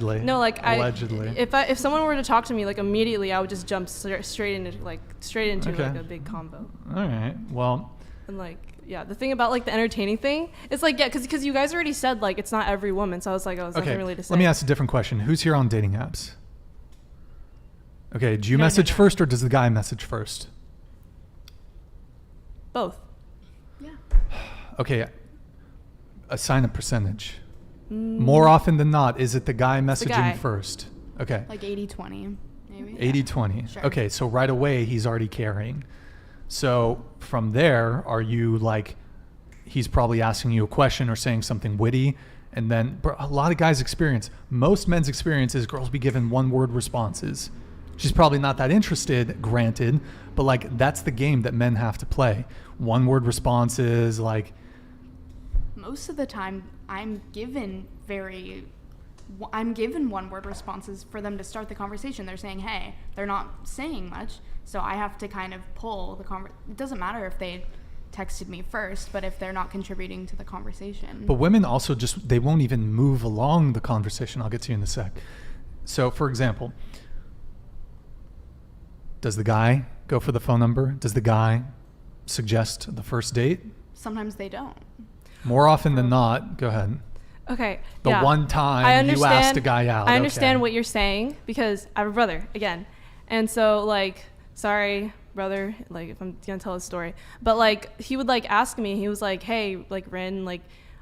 Allegedly. No, like allegedly. If someone were to talk to me, like immediately, I would just jump straight into like a big combo. All right. Well. And like, yeah, the thing about like the entertaining thing, it's like, yeah, because you guys already said like it's not every woman, so I was like, nothing really to say. Let me ask a different question. Who's here on dating apps? Okay, do you message first or does the guy message first? Both. Yeah. Okay, assign a percentage. More often than not, is it the guy messaging first? Okay. Like 80-20, maybe. 80-20. Sure. Okay, so right away he's already carrying. So from there, are you like, he's probably asking you a question or saying something witty, and then a lot of guys experience, most men's experience is girls be given one-word responses. She's probably not that interested, granted, but like that's the game that men have to play. One-word responses, like. Most of the time, I'm given one-word responses for them to start the conversation. They're saying, hey, they're not saying much, so I have to kind of pull the conversation. It doesn't matter if they texted me first, but if they're not contributing to the conversation. But women also they won't even move along the conversation. I'll get to you in a sec. So, for example, does the guy go for the phone number? Does the guy suggest the first date? Sometimes they don't. More often than not, go ahead. Okay. The one time you asked a guy out. I understand what you're saying because I have a brother, again. And so, like, sorry, brother, like, if I'm going to tell a story. But, like, he would, like, ask me. He was like, hey, like, Rin, like,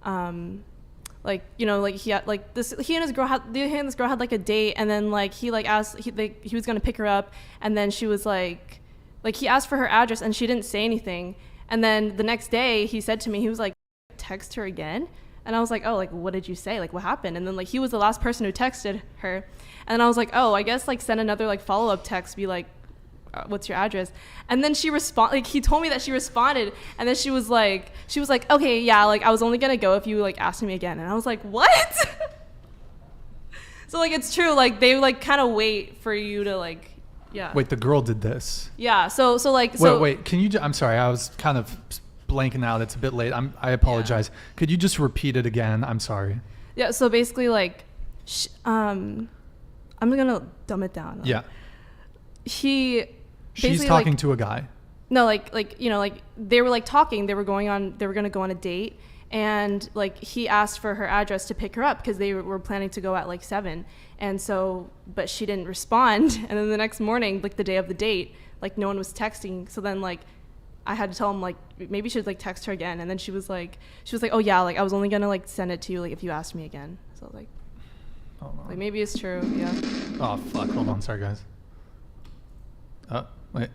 you know, like, he had, like, he and this girl had, like, a date. And then, like, he, like, asked, he was going to pick her up. And then she was, like, he asked for her address and she didn't say anything. And then the next day, he said to me, he was like, text her again. And I was like, oh, like, what did you say? Like, what happened? And then, like, he was the last person who texted her. And I was like, oh, I guess, like, send another, like, follow-up text, be like, what's your address? And then he told me that she responded. And then she was like, okay, yeah, like, I was only gonna go if you, like, asked me again. And I was like, what? So, like, it's true. Like, they, like, kind of wait for you to, like, yeah. Wait, the girl did this? Yeah, so Wait, can you, I'm sorry, I was kind of blanking out. It's a bit late. I apologize. Yeah. Could you just repeat it again? I'm sorry. Yeah. So basically, like, I'm gonna dumb it down. Yeah. She's talking like, to a guy. No, like you know, like they were like talking. They were gonna go on a date, and like he asked for her address to pick her up because they were planning to go at like 7. And so, but she didn't respond. And then the next morning, like the day of the date, like no one was texting. So then like I had to tell him like maybe you should like text her again. And then she was like, oh yeah, like I was only gonna like send it to you like if you asked me again. So like, like maybe it's true. Yeah. Oh fuck! Hold on, sorry guys. Wait.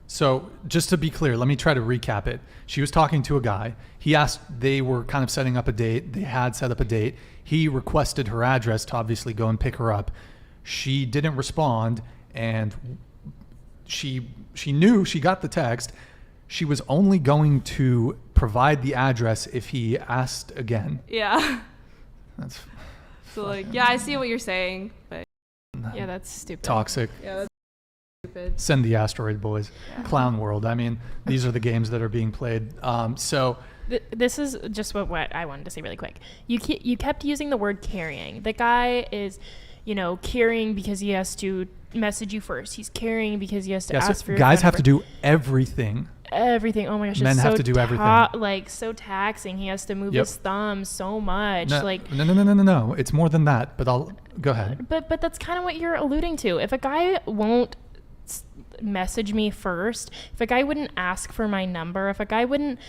So just to be clear, let me try to recap it. She was talking to a guy. He asked, they were kind of setting up a date. They had set up a date. He requested her address to obviously go and pick her up. She didn't respond, and she knew, she got the text. She was only going to provide the address if he asked again. Yeah. That's so like, yeah, I see what you're saying, but yeah, that's stupid. Toxic. Yeah, that's stupid. Send the asteroid, boys. Yeah. Clown world. I mean, these are the games that are being played. So this is just what I wanted to say really quick. You kept using the word carrying. The guy is, carrying because he has to message you first. He's carrying because he has to ask for your guys phone have to do everything. Everything. Oh my gosh, men it's have so to do everything. Like so taxing. He has to move his thumbs so much. No. It's more than that. But I'll go ahead. But that's kind of what you're alluding to. If a guy won't message me first, if a guy wouldn't ask for my number, if a guy wouldn't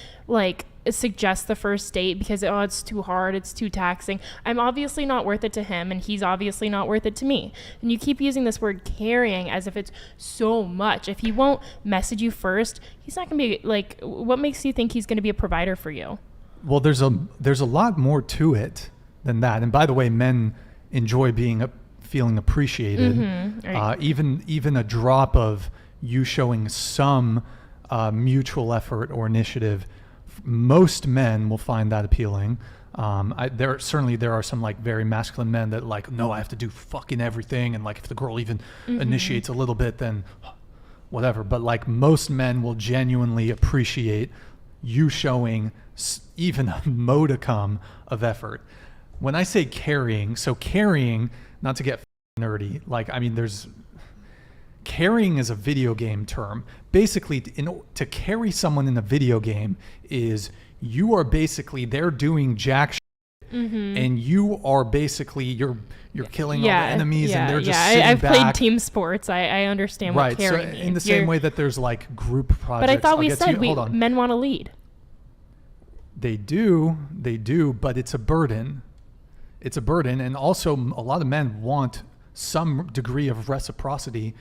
suggest the first date because it's too hard, it's too taxing, I'm obviously not worth it to him, and he's obviously not worth it to me. And you keep using this word carrying as if it's so much. If he won't message you first, he's not gonna be what makes you think he's gonna be a provider for you? Well, there's a lot more to it than that. And by the way, men enjoy feeling appreciated. Mm-hmm. Right. Even a drop of you showing some mutual effort or initiative, most men will find that appealing. There are some very masculine men that no, I have to do fucking everything, and if the girl even initiates a little bit, then whatever. But most men will genuinely appreciate you showing even a modicum of effort. when I say carrying, so carrying, not to get nerdy, like, I mean, carrying is a video game term. Basically, to carry someone in a video game is you are basically, they're doing jack shit, and you are basically, you're killing all the enemies, and they're just sitting I've back. played team sports. I understand what carrying means. In the same way that there's like group projects. But I thought we said hold on. men want to lead. They do, but it's a burden. It's a burden, and also a lot of men want some degree of reciprocity.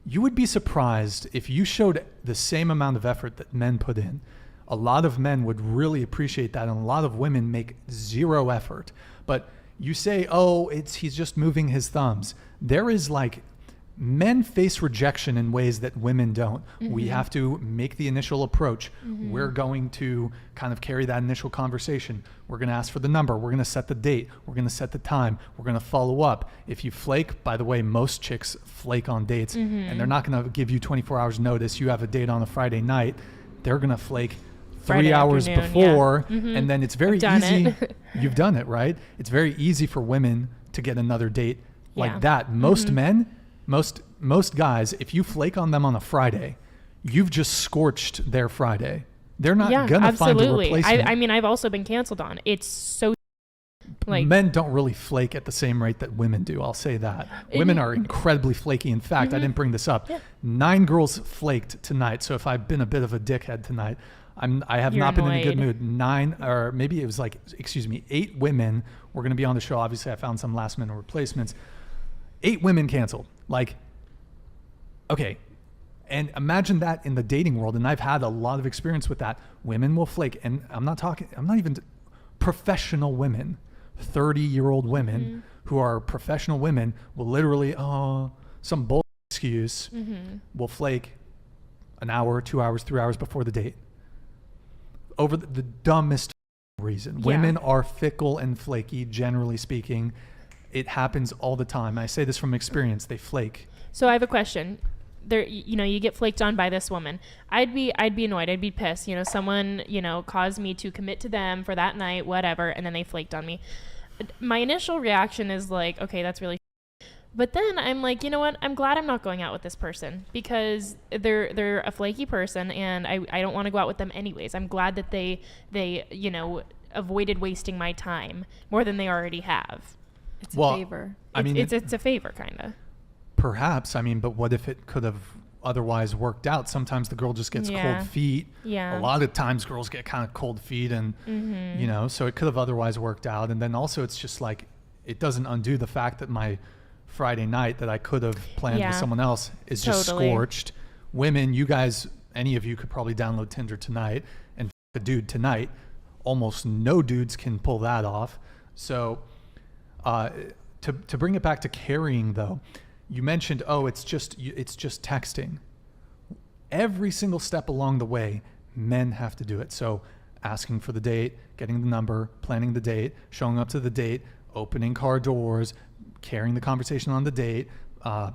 You would be surprised if you showed the same amount of effort that men put in. A lot of men would really appreciate that, and a lot of women make zero effort. But you say, oh, he's just moving his thumbs. There is like, men face rejection in ways that women don't. We have to make the initial approach. We're going to kind of carry that initial conversation. We're going to ask for the number. We're going to set the date. We're going to set the time. We're going to follow up. If you flake, by the way, most chicks flake on dates, and they're not going to give you 24 hours notice. You have a date on a Friday night. They're going to flake 3 hours before, and then it's very easy. You've done it, right? It's very easy for women to get another date like that. Most men, most guys, if you flake on them on a Friday, you've just scorched their Friday. They're not gonna find a replacement. I mean, I've also been canceled on. It's so like, men don't really flake at the same rate that women do. I'll say that. Women are incredibly flaky. In fact, I didn't bring this up. 9 girls flaked tonight. So if I've been a bit of a dickhead tonight, I have not been in a good mood. 9, or maybe it was like, 8 women were going to be on the show. Obviously, I found some last minute replacements. 8 women canceled. Like, okay. And imagine that in the dating world. And I've had a lot of experience with that. Women will flake. And I'm not even professional women, 30-year-old women who are professional women will literally, some bull excuse, will flake an hour, 2 hours, 3 hours before the date. Over the dumbest reason. Women are fickle and flaky, generally speaking. It happens all the time. I say this from experience. They flake. So I have a question. There, you get flaked on by this woman. I'd be annoyed. I'd be pissed. Someone, caused me to commit to them for that night, whatever, and then they flaked on me. My initial reaction is like, okay, that's really. But then I'm like, you know what? I'm glad I'm not going out with this person because they're a flaky person, and I don't want to go out with them anyways. I'm glad that they avoided wasting my time more than they already have. It's a favor. I mean, it's a favor, kind of. Perhaps. I mean, but what if it could have otherwise worked out? Sometimes the girl just gets cold feet. Yeah. A lot of times girls get kind of cold feet, and so it could have otherwise worked out. And then also it's just like, it doesn't undo the fact that my Friday night that I could have planned with someone else is just scorched. Women, you guys, any of you could probably download Tinder tonight and a dude tonight. Almost no dudes can pull that off. So to bring it back to carrying though, you mentioned, it's just texting. Every single step along the way, men have to do it. So asking for the date, getting the number, planning the date, showing up to the date, opening car doors, carrying the conversation on the date,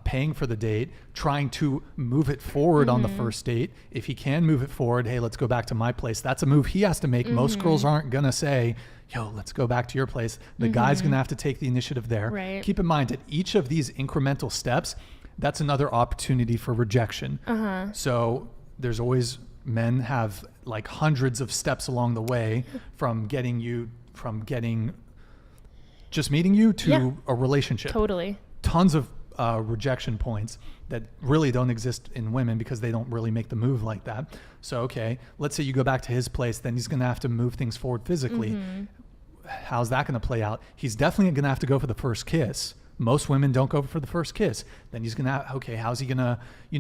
paying for the date, trying to move it forward on the first date. If he can move it forward, hey, let's go back to my place. That's a move he has to make. Most girls aren't going to say, yo, let's go back to your place. The guy's going to have to take the initiative there. Right. Keep in mind, at each of these incremental steps, that's another opportunity for rejection. So there's always, men have like hundreds of steps along the way from just meeting you to a relationship. Totally. Tons of rejection points that really don't exist in women because they don't really make the move like that. So, okay, let's say you go back to his place, then he's going to have to move things forward physically. How's that going to play out? He's definitely going to have to go for the first kiss. Most women don't go for the first kiss. Then he's going to, how's he going to,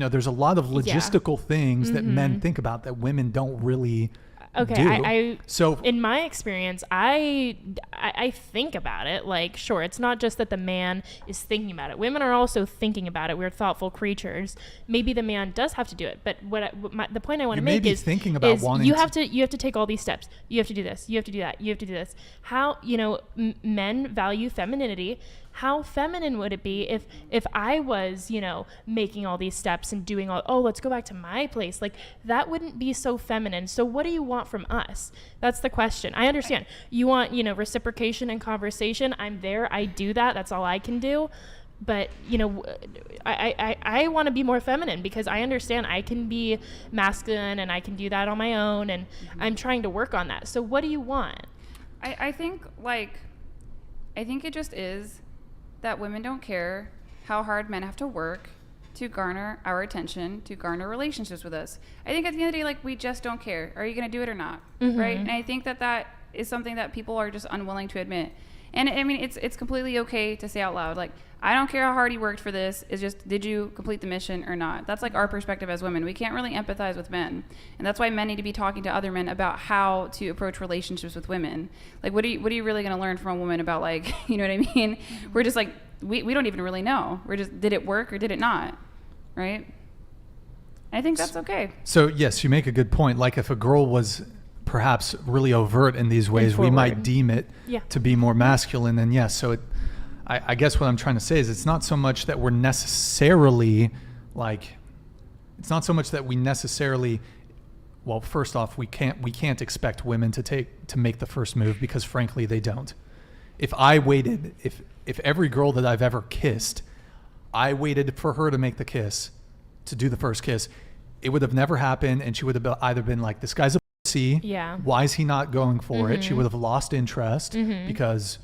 there's a lot of logistical things that men think about that women don't really do. So in my experience, I think about it. Like, sure, it's not just that the man is thinking about it. Women are also thinking about it. We're thoughtful creatures. Maybe the man does have to do it. But the point I want to make is thinking about wanting you have to take all these steps. You have to do this. You have to do that. You have to do this. How men value femininity. How feminine would it be if I was, making all these steps and doing let's go back to my place. Like, that wouldn't be so feminine. So what do you want want from us? That's the question. I understand. You want, you know, reciprocation and conversation. I'm there. I do that. That's all I can do. But, you know, I want to be more feminine because I understand I can be masculine and I can do that on my own. And I'm trying to work on that. So what do you want? I think it just is that women don't care how hard men have to work to garner our attention, to garner relationships with us. I think at the end of the day, like, we just don't care. Are you going to do it or not? Right? And I think that is something that people are just unwilling to admit. And I mean, it's completely okay to say out loud, like, I don't care how hard he worked for this. It's just, did you complete the mission or not? That's like our perspective as women. We can't really empathize with men. And that's why men need to be talking to other men about how to approach relationships with women. Like, what are you really going to learn from a woman about, like, you know what I mean? We're just like, we don't even really know. We're just, did it work or did it not? Right? I think that's okay. So yes, you make a good point. Like, if a girl was perhaps really overt in these ways, we might deem it to be more masculine. And yes, so I guess what I'm trying to say is it's not so much that we're necessarily like, it's not so much that we necessarily, well, first off, we can't expect women to make the first move because frankly they don't. If I waited, if every girl that I've ever kissed, I waited for her to make the kiss, to do the first kiss, it would have never happened, and she would have either been like, this guy's a pussy, why is he not going for it? She would have lost interest because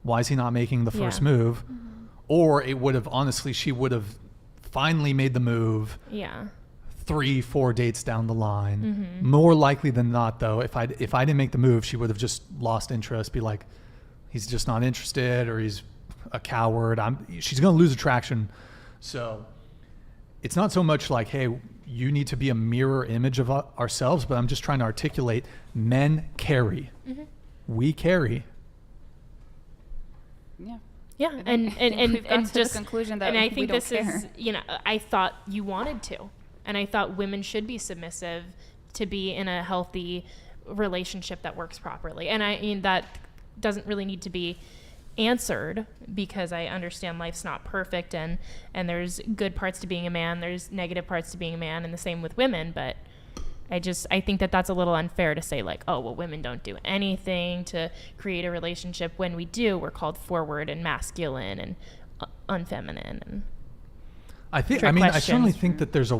why is he not making the first move? Or it would have, honestly, she would have finally made the move 3-4 dates down the line. More likely than not, though, if I didn't make the move, she would have just lost interest, be like, he's just not interested, or he's a coward. She's going to lose attraction. So it's not so much like, hey, you need to be a mirror image of ourselves, but I'm just trying to articulate, men carry. We carry. Yeah, and we've got to just the conclusion that and I we think don't this care. is, you know, I thought you wanted to, and I thought women should be submissive to be in a healthy relationship that works properly. And I mean, that doesn't really need to be answered because I understand life's not perfect, and there's good parts to being a man, there's negative parts to being a man, and the same with women. But I think that that's a little unfair to say, like, oh, well, women don't do anything to create a relationship. When we do, we're called forward and masculine and unfeminine. And I certainly think that there's a